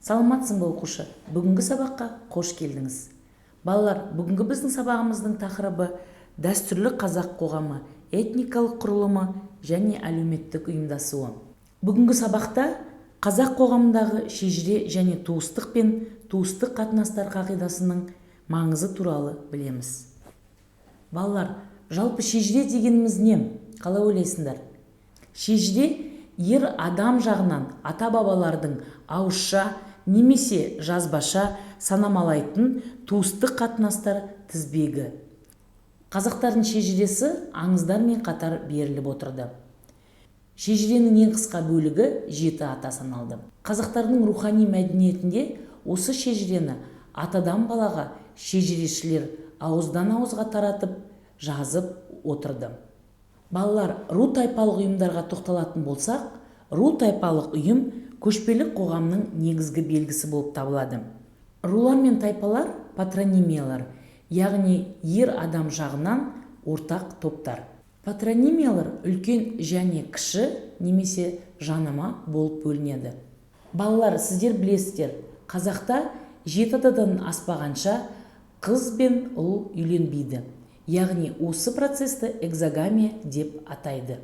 Саламатсың ба оқушы? Бүгінгі сабаққа қош келдіңіз. Балалар, бүгінгі біздің сабағымыздың тақырыбы дәстүрлі қазақ қоғамы, этникалық құрылымы және әлеуметтік ұйымдасуы. Бүгінгі сабақта қазақ қоғамындағы шежіре және туыстық пен туыстық қатынастар қағидасының маңызы туралы білеміз. Балалар, жалпы шежіре дегеніміз не? Қалай ойлайсыңдар? Шежіре ер адам жағынан ата-бабалардың ауызша немесе жазбаша санамалайтын туыстық қатынастар тізбегі. Қазақтардың шежіресі аңыздармен қатар беріліп отырды. Шежіренің ең қысқа бөлігі 7 ата саналды. Қазақтардың рухани мәдениетінде осы шежірені атадан балаға шежірешілер ауыздан ауызға таратып жазып отырды. Балалар, ру-тайпалық ұйымдарға тоқталатын болсақ, ру-тайпалық ұйым көшпелі қоғамның негізгі белгісі болып табылады. Рулар мен тайпалар патронимиялар, яғни ер адам жағынан ортақ топтар. Патронимиялар үлкен және кіші немесе жанама болып бөлінеді. Балалар, сіздер білесіздер, қазақта 7 атадан аспағанша қыз бен ұл үйленбейді. Яғни осы процесті экзогамия деп атайды.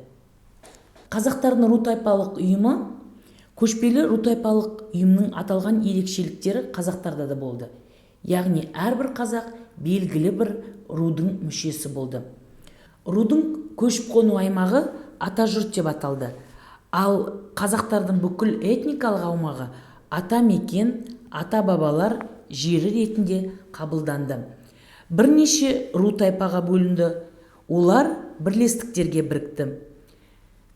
Қазақтардың ру-тайпалық ұйымы, көшпелі ру-тайпалық ұйымның аталған ерекшеліктері қазақтарда да болды. Яғни әрбір қазақ белгілі бір рудың мүшесі болды. Рудың көшіп қону аймағы ата жұрт деп аталды. Ал қазақтардың бүкіл этникалық аумағы ата мекен, ата бабалар жері ретінде қабылданды. Бірнеше ру-тайпаға бөлінді. Олар бірлестіктерге бірікті.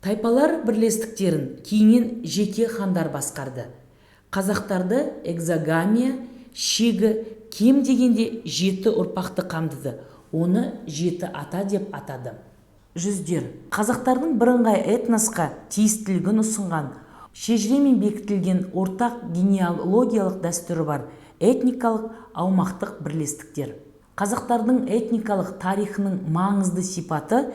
Тайпалар бірлестіктерін кейіннен жеке хандар басқарды. Қазақтарды экзогамия шегі кем дегенде 7 ұрпақты қамтыды. Оны 7 ата деп атады. Жүздер. Қазақтардың бірыңғай этносқа тиістілігін ұсынған, шежіремен бекітілген ортақ генеалогиялық дәстүрі бар этникалық аумақтық бірлестіктер. Қазақтардың этникалық тарихының маңызды сипаты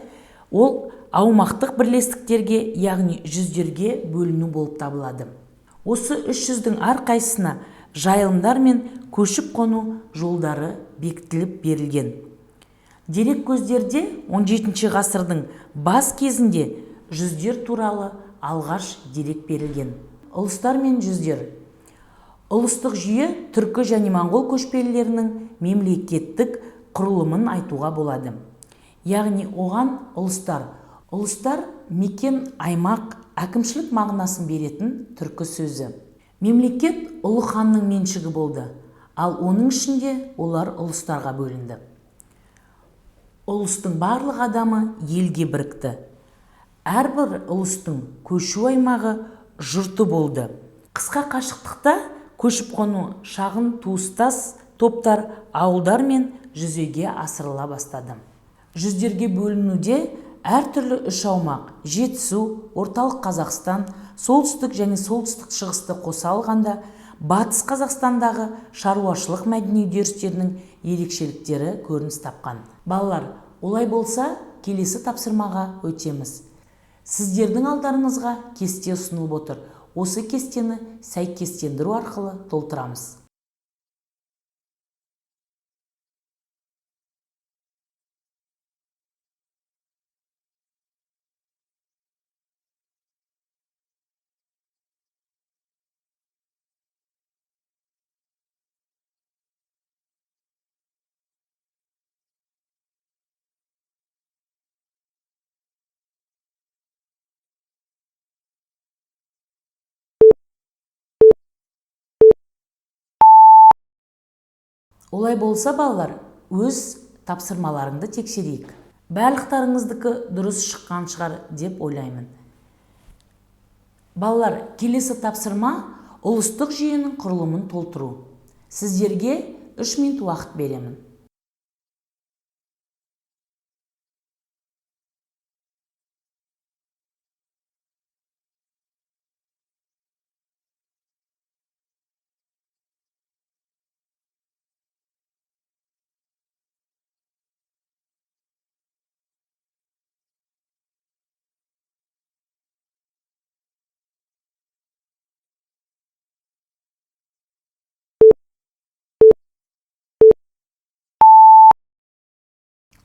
ол аумақтық бірлестіктерге, яғни жүздерге бөліну болып табылады. Осы 300-дің әрқайсысына жайылымдар мен көшіп қону жолдары бекітіліп берілген. Дерек көздерде 17 ғасырдың бас кезінде жүздер туралы алғаш дерек берілген. Ұлыстар мен жүздер. Ұлыстық жүйе түркі және моңғол көшпелілерінің мемлекеттік құрылымын айтуға болады. Яғни оған ұлыстар мекен, аймақ, әкімшілік мағынасын беретін түркі сөзі. Мемлекет ұлы ханның меншігі болды, ал оның ішінде олар ұлыстарға бөлінді. Ұлыстың барлық адамы елге бірікті. Әрбір ұлыстың көшу аймағы жұрты болды. Қысқа қашықтықта көшіп қону шағын туыстас топтар, ауылдар мен жүзеге асырыла бастады. Жүздерге бөлінуде әртүрлі 3 аумақ, Жетісу, орталық Қазақстан, солтүстік және солтүстік шығысты қоса алғанда, батыс Қазақстандағы шаруашылық мәдени үдерістерінің ерекшеліктері көрініс тапқан. Балалар, олай болса, келесі тапсырмаға өтеміз. Сіздердің алдарыңызға кесте ұсынылып отыр. Осы кестені сәйкестендіру арқылы толтырамыз. Олай болса, балалар, өз тапсырмаларыңды тексерейік. Барлықтарыңыздікі дұрыс шыққан шығар деп ойлаймын. Балалар, келесі тапсырма ұлыстық жүйенің құрылымын толтыру. Сіздерге 3 минут уақыт беремін.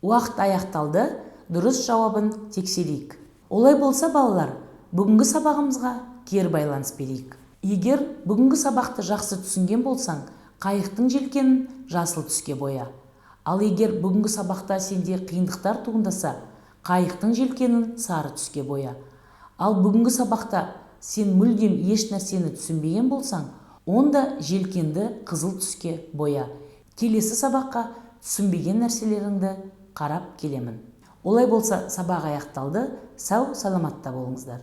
Уақыт аяқталды, дұрыс жауабын тексерейік. Олай болса балалар, бүгінгі сабағымызға кері байланыс берейік. Егер бүгінгі сабақты жақсы түсінген болсаң, қайықтың желкенін жасыл түске боя. Ал егер бүгінгі сабақта сенде қиындықтар туындаса, қайықтың желкенін сары түске боя. Ал бүгінгі сабақта сен мүлдем еш нәрсені түсінбеген болсаң, онда желкенді қызыл түске боя. Келесі сабаққа түсінбеген нәрселеріңді қарап келемін. Олай болса, сабақ аяқталды. Сау, саламатта болыңыздар.